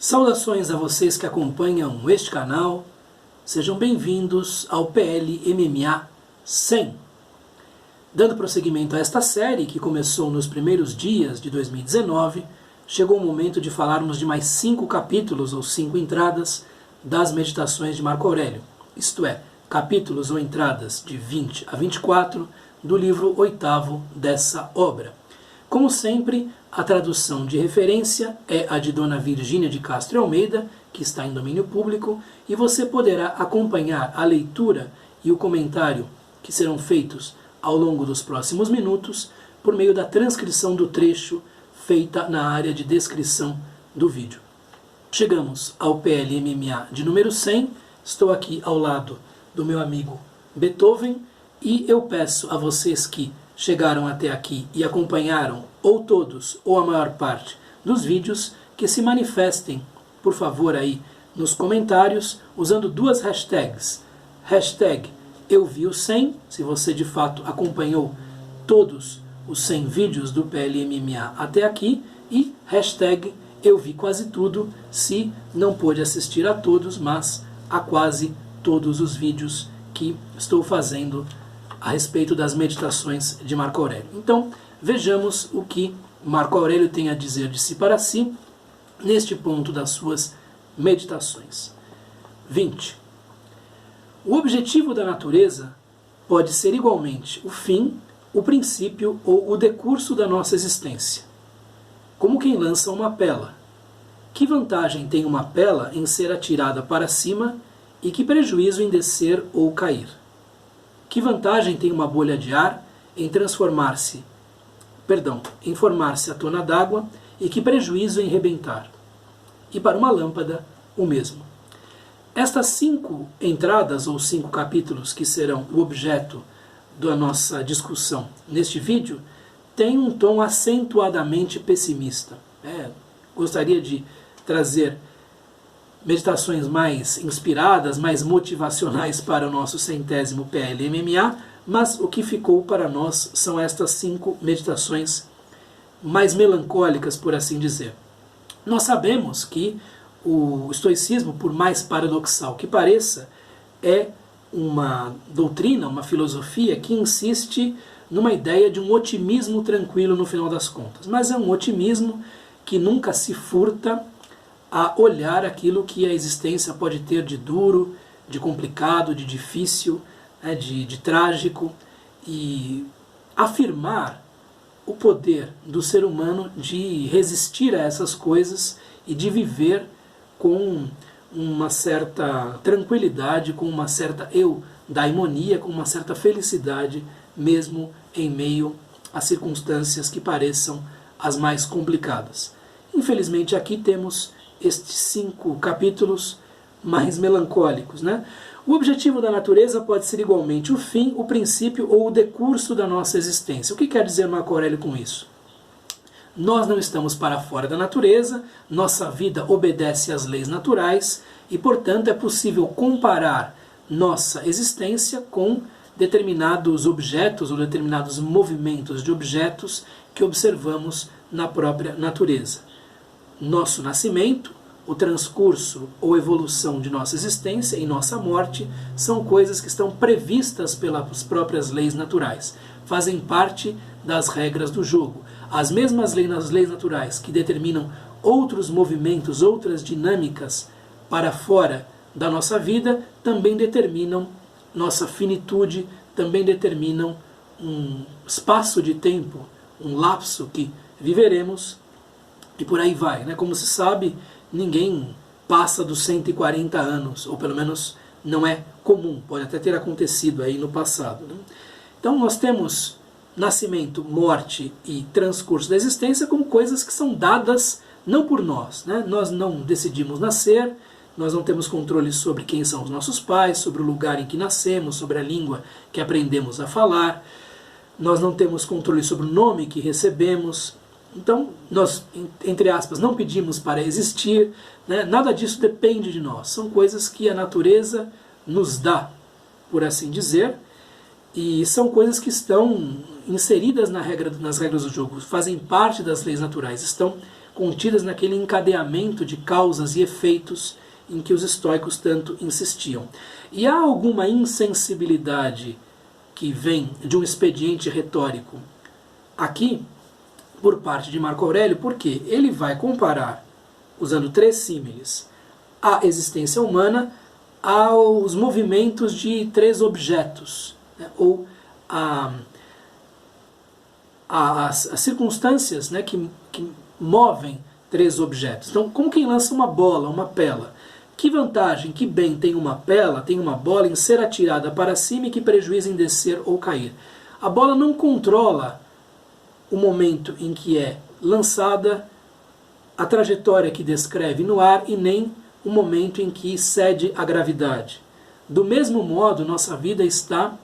Saudações a vocês que acompanham este canal, sejam bem-vindos ao PL MMA 100. Dando prosseguimento a esta série, que começou nos primeiros dias de 2019, chegou o momento de falarmos de mais 5 capítulos ou 5 entradas das Meditações de Marco Aurélio, isto é, capítulos ou entradas de 20 a 24 do livro 8º dessa obra. Como sempre, a tradução de referência é a de Dona Virgínia de Castro e Almeida, que está em domínio público, e você poderá acompanhar a leitura e o comentário que serão feitos ao longo dos próximos minutos por meio da transcrição do trecho feita na área de descrição do vídeo. Chegamos ao PL MMA de número 100, estou aqui ao lado do meu amigo Beethoven e eu peço a vocês que chegaram até aqui e acompanharam ou todos ou a maior parte dos vídeos que se manifestem, por favor, aí nos comentários usando duas hashtags. Hashtag eu vi o 100, se você de fato acompanhou todos os 100 vídeos do PLMMA até aqui, e hashtag eu vi quase tudo, se não pôde assistir a todos, mas a quase todos os vídeos que estou fazendo a respeito das meditações de Marco Aurélio. Então, vejamos o que Marco Aurélio tem a dizer de si para si neste ponto das suas meditações. 20. O objetivo da natureza pode ser igualmente o fim, o princípio ou o decurso da nossa existência. Como quem lança uma pela. Que vantagem tem uma pela em ser atirada para cima e que prejuízo em descer ou cair? Que vantagem tem uma bolha de ar em em formar-se a tona d'água, e que prejuízo em rebentar? E para uma lâmpada, o mesmo. Estas 5 entradas, ou 5 capítulos, que serão o objeto da nossa discussão neste vídeo, têm um tom acentuadamente pessimista. Gostaria de trazer meditações mais inspiradas, mais motivacionais para o nosso 100º PLMMA, mas o que ficou para nós são estas 5 meditações mais melancólicas, por assim dizer. Nós sabemos que o estoicismo, por mais paradoxal que pareça, é uma doutrina, uma filosofia que insiste numa ideia de um otimismo tranquilo no final das contas, mas é um otimismo que nunca se furta a olhar aquilo que a existência pode ter de duro, de complicado, de difícil, de trágico, e afirmar o poder do ser humano de resistir a essas coisas e de viver com uma certa tranquilidade, com uma certa eudaimonia, com uma certa felicidade, mesmo em meio a circunstâncias que pareçam as mais complicadas. Infelizmente aqui temos estes 5 capítulos mais melancólicos, O objetivo da natureza pode ser igualmente o fim, o princípio ou o decurso da nossa existência. O que quer dizer Marco Aurélio com isso? Nós não estamos para fora da natureza, nossa vida obedece às leis naturais e, portanto, é possível comparar nossa existência com determinados objetos ou determinados movimentos de objetos que observamos na própria natureza. Nosso nascimento, o transcurso ou evolução de nossa existência e nossa morte são coisas que estão previstas pelas próprias leis naturais, fazem parte das regras do jogo. As mesmas leis naturais que determinam outros movimentos, outras dinâmicas para fora da nossa vida, também determinam nossa finitude, também determinam um espaço de tempo, um lapso que viveremos, e por aí vai. Como se sabe, ninguém passa dos 140 anos, ou pelo menos não é comum, pode até ter acontecido aí no passado. Então nós temos nascimento, morte e transcurso da existência como coisas que são dadas não por nós. Nós não decidimos nascer, nós não temos controle sobre quem são os nossos pais, sobre o lugar em que nascemos, sobre a língua que aprendemos a falar, nós não temos controle sobre o nome que recebemos. Então, nós, entre aspas, não pedimos para existir, nada disso depende de nós. São coisas que a natureza nos dá, por assim dizer, e são coisas que estão inseridas nas regras do jogo, fazem parte das leis naturais, estão contidas naquele encadeamento de causas e efeitos em que os estoicos tanto insistiam. E há alguma insensibilidade que vem de um expediente retórico aqui, por parte de Marco Aurélio, porque ele vai comparar, usando 3 símiles, a existência humana aos movimentos de 3 objetos, né, ou as circunstâncias, né, que movem 3 objetos. Então, como quem lança uma bola, uma pela. Que vantagem, que bem tem uma pela, tem uma bola em ser atirada para cima e que prejuízo em descer ou cair. A bola não controla o momento em que é lançada, a trajetória que descreve no ar e nem o momento em que cede à gravidade. Do mesmo modo, nossa vida está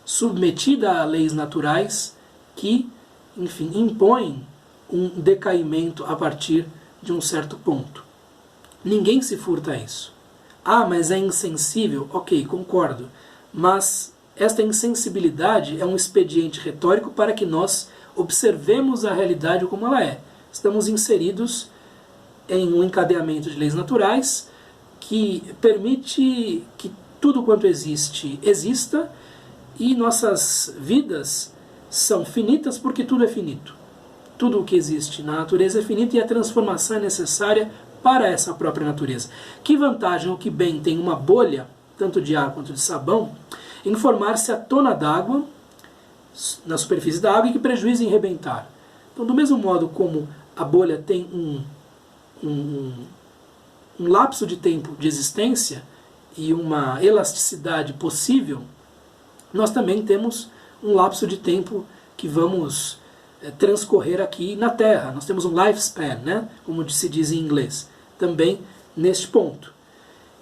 submetida a leis naturais que, enfim, impõem um decaimento a partir de um certo ponto. Ninguém se furta a isso. Ah, mas é insensível? Ok, concordo. Mas esta insensibilidade é um expediente retórico para que nós observemos a realidade como ela é. Estamos inseridos em um encadeamento de leis naturais que permite que tudo quanto existe, exista, e nossas vidas são finitas porque tudo é finito. Tudo o que existe na natureza é finito e a transformação é necessária para essa própria natureza. Que vantagem ou que bem tem uma bolha, tanto de ar quanto de sabão, em formar-se a tona d'água na superfície da água e que prejuízo em rebentar. Então, do mesmo modo como a bolha tem um lapso de tempo de existência e uma elasticidade possível, nós também temos um lapso de tempo que vamos transcorrer aqui na Terra. Nós temos um lifespan, né? Como se diz em inglês, também neste ponto.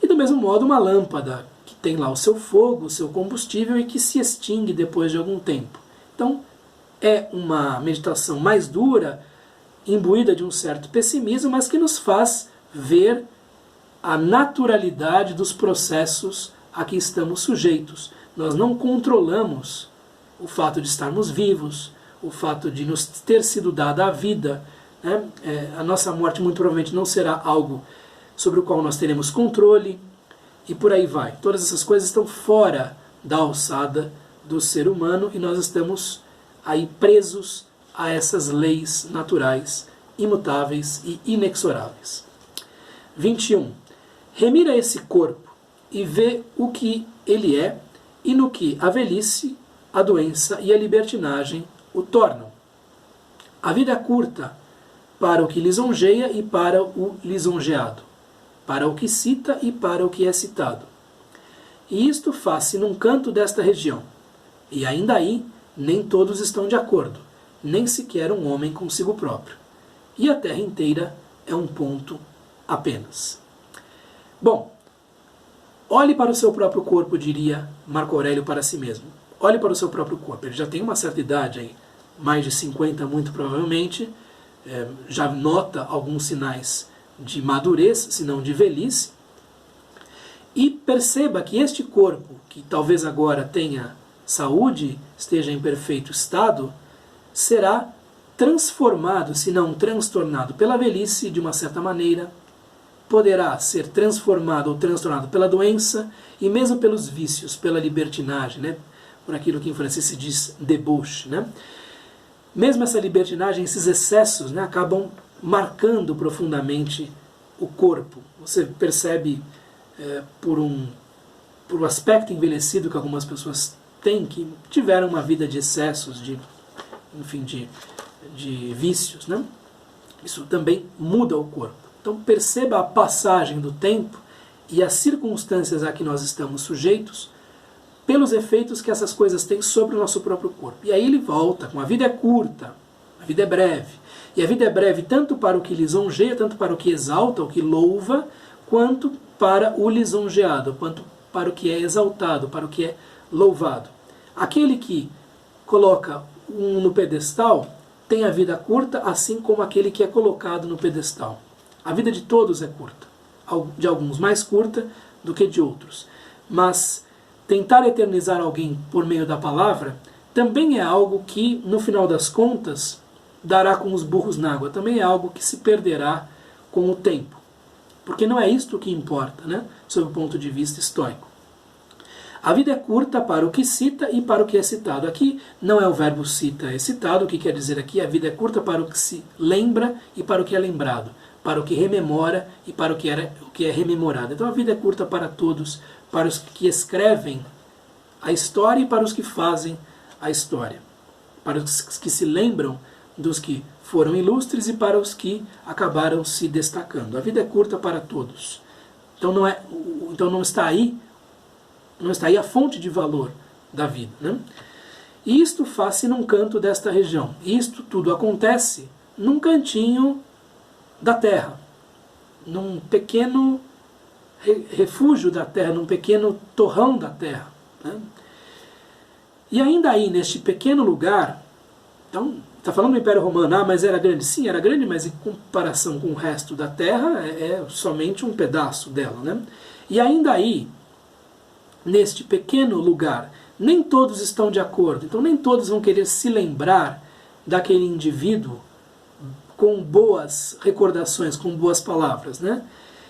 E do mesmo modo uma lâmpada que tem lá o seu fogo, o seu combustível e que se extingue depois de algum tempo. Então é uma meditação mais dura, imbuída de um certo pessimismo, mas que nos faz ver a naturalidade dos processos a que estamos sujeitos. Nós não controlamos o fato de estarmos vivos, o fato de nos ter sido dada a vida, né? A nossa morte muito provavelmente não será algo sobre o qual nós teremos controle, e por aí vai. Todas essas coisas estão fora da alçada do ser humano e nós estamos aí presos a essas leis naturais, imutáveis e inexoráveis. 21. Remira esse corpo e vê o que ele é e no que a velhice, a doença e a libertinagem o tornam. A vida é curta para o que lisonjeia e para o lisonjeado, para o que cita e para o que é citado. E isto faz-se num canto desta região, e ainda aí nem todos estão de acordo, nem sequer um homem consigo próprio. E a terra inteira é um ponto apenas. Bom, olhe para o seu próprio corpo, diria Marco Aurélio para si mesmo. Olhe para o seu próprio corpo. Ele já tem uma certa idade aí, mais de 50 muito provavelmente, já nota alguns sinais de madurez, se não de velhice, e perceba que este corpo, que talvez agora tenha saúde, esteja em perfeito estado, será transformado, se não transtornado pela velhice de uma certa maneira, poderá ser transformado ou transtornado pela doença e mesmo pelos vícios, pela libertinagem, né? Por aquilo que em francês se diz debauche, né? Mesmo essa libertinagem, esses excessos, né, acabam marcando profundamente o corpo. Você percebe por um aspecto envelhecido que algumas pessoas têm, que tiveram uma vida de excessos, de vícios, né? Isso também muda o corpo. Então perceba a passagem do tempo e as circunstâncias a que nós estamos sujeitos pelos efeitos que essas coisas têm sobre o nosso próprio corpo. E aí ele volta com a vida é curta, a vida é breve. E a vida é breve tanto para o que lisonjeia, tanto para o que exalta, o que louva, quanto para o lisonjeado, quanto para o que é exaltado, para o que é louvado. Aquele que coloca um no pedestal tem a vida curta, assim como aquele que é colocado no pedestal. A vida de todos é curta, de alguns mais curta do que de outros. Mas tentar eternizar alguém por meio da palavra também é algo que, no final das contas, dará com os burros na água. Também é algo que se perderá com o tempo. Porque não é isto que importa, né? Sob o ponto de vista estoico. A vida é curta para o que cita e para o que é citado. Aqui não é o verbo cita, é citado. O que quer dizer aqui? A vida é curta para o que se lembra e para o que é lembrado. Para o que rememora e para o que é rememorado. Então a vida é curta para todos, para os que escrevem a história e para os que fazem a história. Para os que se lembram dos que foram ilustres e para os que acabaram se destacando. A vida é curta para todos. Então não está aí a fonte de valor da vida, né? E isto faz-se num canto desta região. E isto tudo acontece num cantinho da terra, num pequeno refúgio da terra, num pequeno torrão da terra, né? E ainda aí, neste pequeno lugar, então, está falando do Império Romano, mas era grande? Sim, era grande, mas em comparação com o resto da terra, é somente um pedaço dela, né? E ainda aí, neste pequeno lugar, nem todos estão de acordo, então nem todos vão querer se lembrar daquele indivíduo com boas recordações, com boas palavras, né?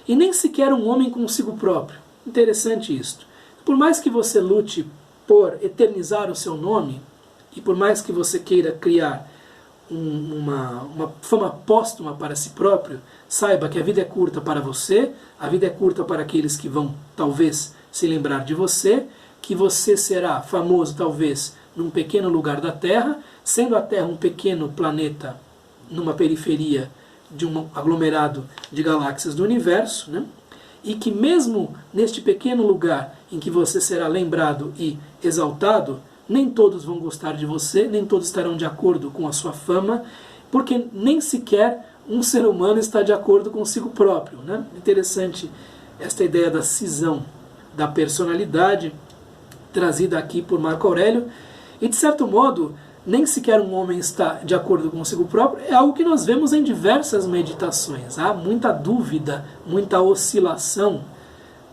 E nem sequer um homem consigo próprio. Interessante isto. Por mais que você lute por eternizar o seu nome, e por mais que você queira criar uma fama póstuma para si próprio, saiba que a vida é curta para você, a vida é curta para aqueles que vão, talvez, se lembrar de você, que você será famoso, talvez, num pequeno lugar da Terra, sendo a Terra um pequeno planeta numa periferia de um aglomerado de galáxias do universo, né? E que mesmo neste pequeno lugar em que você será lembrado e exaltado, nem todos vão gostar de você, nem todos estarão de acordo com a sua fama, porque nem sequer um ser humano está de acordo consigo próprio, né? Interessante esta ideia da cisão da personalidade trazida aqui por Marco Aurélio, e de certo modo, nem sequer um homem está de acordo consigo próprio, é algo que nós vemos em diversas meditações. Há muita dúvida, muita oscilação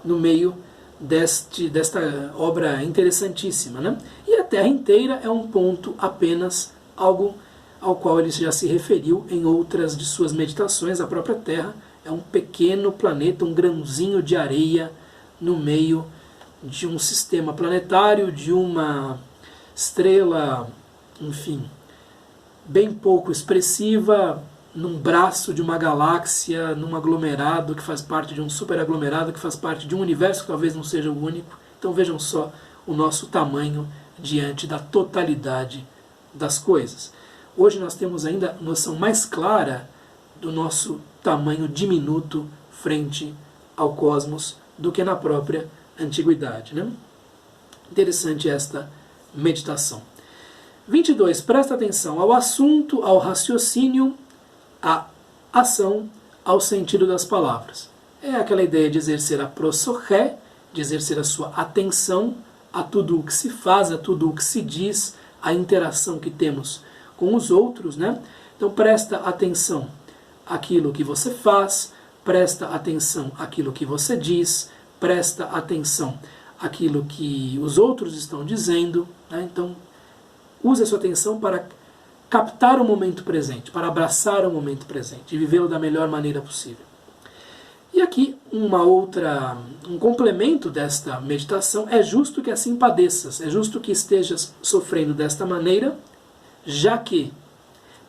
no meio desta obra interessantíssima, né? E a Terra inteira é um ponto apenas, algo ao qual ele já se referiu em outras de suas meditações. A própria Terra é um pequeno planeta, um grãozinho de areia no meio de um sistema planetário, de uma estrela, enfim, bem pouco expressiva, num braço de uma galáxia, num aglomerado que faz parte de um superaglomerado, que faz parte de um universo que talvez não seja o único. Então vejam só o nosso tamanho diante da totalidade das coisas. Hoje nós temos ainda noção mais clara do nosso tamanho diminuto frente ao cosmos do que na própria antiguidade, né? Interessante esta meditação. 22. Presta atenção ao assunto, ao raciocínio, à ação, ao sentido das palavras. É aquela ideia de exercer a prosorré, de exercer a sua atenção a tudo o que se faz, a tudo o que se diz, a interação que temos com os outros, né? Então presta atenção àquilo que você faz, presta atenção àquilo que você diz, presta atenção àquilo que os outros estão dizendo, né? Então use a sua atenção para captar o momento presente, para abraçar o momento presente e vivê-lo da melhor maneira possível. E aqui um complemento desta meditação: é justo que assim padeças, é justo que estejas sofrendo desta maneira, já que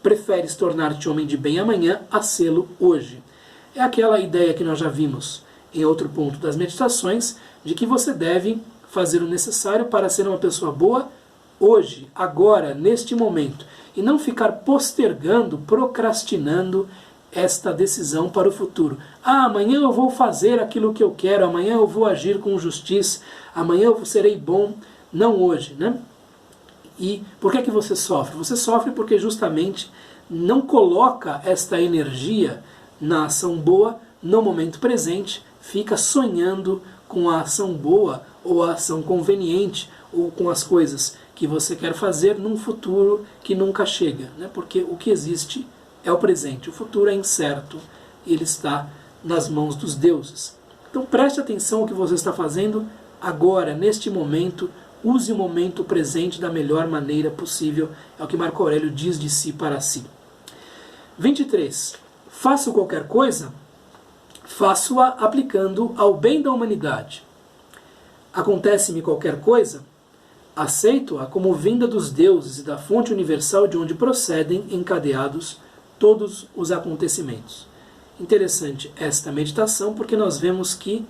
preferes tornar-te homem de bem amanhã a sê-lo hoje. É aquela ideia que nós já vimos em outro ponto das meditações, de que você deve fazer o necessário para ser uma pessoa boa hoje, agora, neste momento, e não ficar postergando, procrastinando esta decisão para o futuro. Amanhã eu vou fazer aquilo que eu quero, amanhã eu vou agir com justiça, amanhã eu serei bom, não hoje, né? E por que você sofre? Você sofre porque justamente não coloca esta energia na ação boa no momento presente, fica sonhando com a ação boa ou a ação conveniente ou com as coisas que você quer fazer num futuro que nunca chega, né? Porque o que existe é o presente, o futuro é incerto, ele está nas mãos dos deuses. Então preste atenção ao que você está fazendo agora, neste momento, use o momento presente da melhor maneira possível, é o que Marco Aurélio diz de si para si. 23. Faço qualquer coisa, faço-a aplicando ao bem da humanidade. Acontece-me qualquer coisa, aceito-a como vinda dos deuses e da fonte universal de onde procedem encadeados todos os acontecimentos. Interessante esta meditação, porque nós vemos que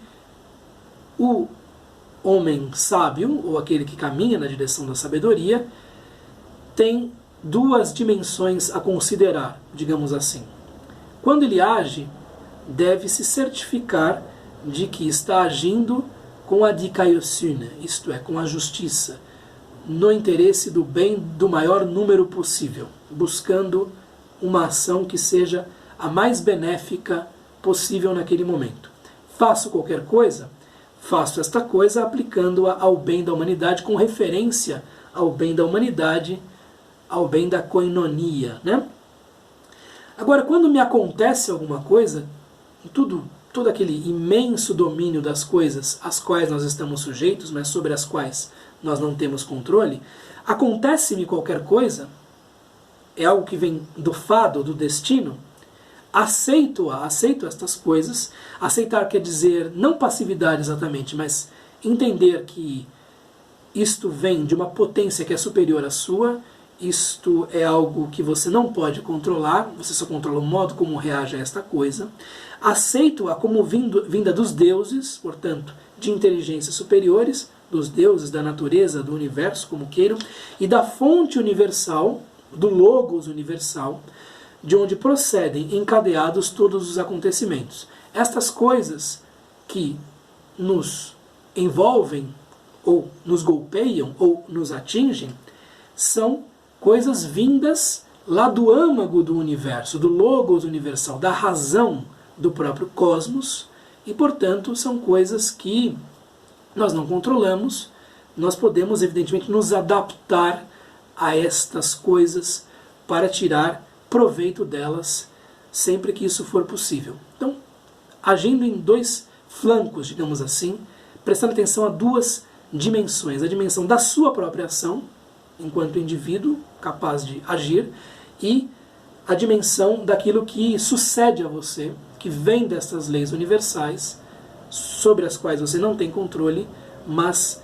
o homem sábio, ou aquele que caminha na direção da sabedoria, tem duas dimensões a considerar, digamos assim. Quando ele age, deve se certificar de que está agindo com a dikaiosune, isto é, com a justiça, no interesse do bem do maior número possível, buscando uma ação que seja a mais benéfica possível naquele momento. Faço qualquer coisa, faço esta coisa aplicando-a ao bem da humanidade, com referência ao bem da humanidade, ao bem da koinonia, né? Agora, quando me acontece alguma coisa, todo aquele imenso domínio das coisas às quais nós estamos sujeitos, mas sobre as quais nós não temos controle, acontece-me qualquer coisa, é algo que vem do fado, do destino, aceito estas coisas. Aceitar quer dizer não passividade exatamente, mas entender que isto vem de uma potência que é superior à sua, isto é algo que você não pode controlar, você só controla o modo como reage a esta coisa. Aceito-a como vinda dos deuses, portanto, de inteligências superiores, dos deuses, da natureza, do universo, como queiram, e da fonte universal, do logos universal, de onde procedem encadeados todos os acontecimentos. Estas coisas que nos envolvem, ou nos golpeiam, ou nos atingem, são coisas vindas lá do âmago do universo, do logos universal, da razão do próprio cosmos, e, portanto, são coisas que nós não controlamos. Nós podemos, evidentemente, nos adaptar a estas coisas para tirar proveito delas sempre que isso for possível. Então, agindo em dois flancos, digamos assim, prestando atenção a duas dimensões: a dimensão da sua própria ação, enquanto indivíduo capaz de agir, e a dimensão daquilo que sucede a você, que vem dessas leis universais, sobre as quais você não tem controle, mas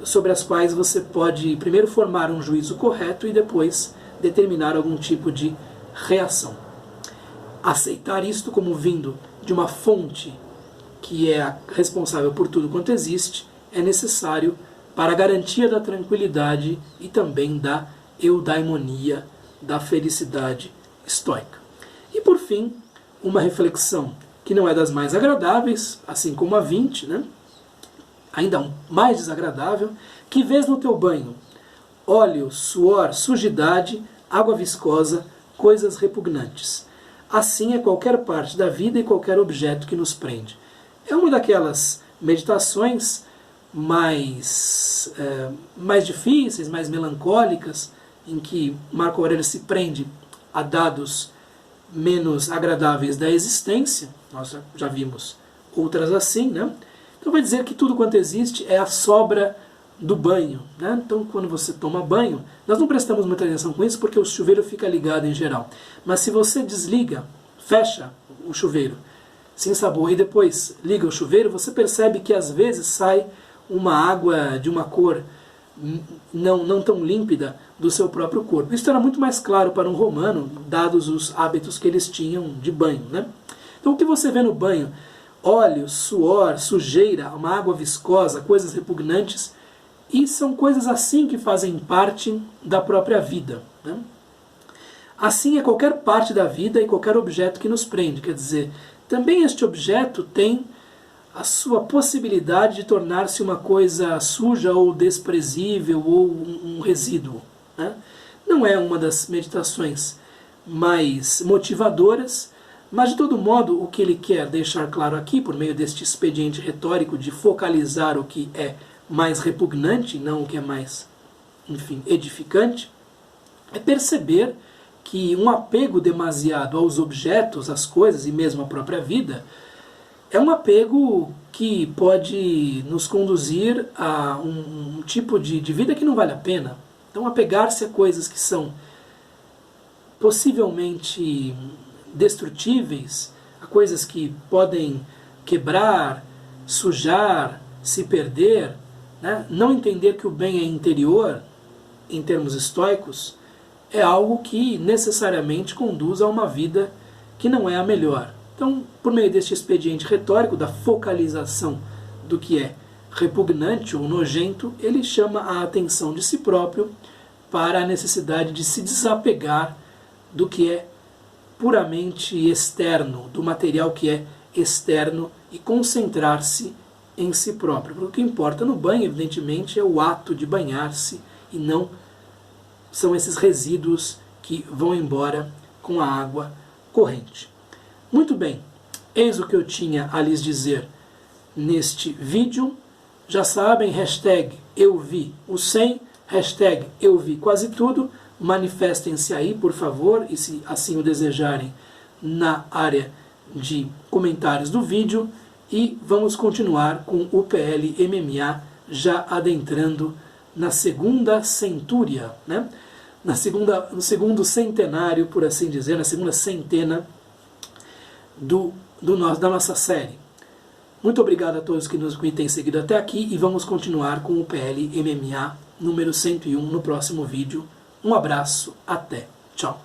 sobre as quais você pode primeiro formar um juízo correto e depois determinar algum tipo de reação. Aceitar isto como vindo de uma fonte que é a responsável por tudo quanto existe é necessário para a garantia da tranquilidade e também da eudaimonia, da felicidade estoica. E por fim, uma reflexão que não é das mais agradáveis, assim como a 20, né? Ainda mais desagradável: que vês no teu banho óleo, suor, sujidade, água viscosa, coisas repugnantes. Assim é qualquer parte da vida e qualquer objeto que nos prende. É uma daquelas meditações mais difíceis, mais melancólicas, em que Marco Aurélio se prende a dados menos agradáveis da existência. Nós já vimos outras assim, né? Então vai dizer que tudo quanto existe é a sobra do banho, né? Então, quando você toma banho, nós não prestamos muita atenção com isso porque o chuveiro fica ligado em geral. Mas se você desliga, fecha o chuveiro sem sabor e depois liga o chuveiro, você percebe que às vezes sai uma água de uma cor não tão límpida do seu próprio corpo. Isso era muito mais claro para um romano, dados os hábitos que eles tinham de banho, né? Então, o que você vê no banho? Óleo, suor, sujeira, uma água viscosa, coisas repugnantes, e são coisas assim que fazem parte da própria vida, né? Assim é qualquer parte da vida e qualquer objeto que nos prende. Quer dizer, também este objeto tem a sua possibilidade de tornar-se uma coisa suja ou desprezível ou um resíduo, né? Não é uma das meditações mais motivadoras, mas de todo modo o que ele quer deixar claro aqui, por meio deste expediente retórico de focalizar o que é mais repugnante, não o que é mais, enfim, edificante, é perceber que um apego demasiado aos objetos, às coisas e mesmo à própria vida é um apego que pode nos conduzir a um tipo de vida que não vale a pena. Então, apegar-se a coisas que são possivelmente destrutíveis, a coisas que podem quebrar, sujar, se perder, né? Não entender que o bem é interior, em termos estoicos, é algo que necessariamente conduz a uma vida que não é a melhor. Então, por meio deste expediente retórico, da focalização do que é repugnante ou nojento, ele chama a atenção de si próprio para a necessidade de se desapegar do que é puramente externo, do material que é externo, e concentrar-se em si próprio. Porque o que importa no banho, evidentemente, é o ato de banhar-se e não são esses resíduos que vão embora com a água corrente. Muito bem, eis o que eu tinha a lhes dizer neste vídeo. Já sabem, hashtag eu vi o 100, hashtag eu vi quase tudo. Manifestem-se aí, por favor, e se assim o desejarem, na área de comentários do vídeo. E vamos continuar com o PL MMA, já adentrando na segunda centúria, né? No segundo centenário, por assim dizer, na segunda centena da nossa série. Muito obrigado a todos que me têm seguido até aqui, e vamos continuar com o PL MMA número 101 no próximo vídeo. Um abraço, até, tchau.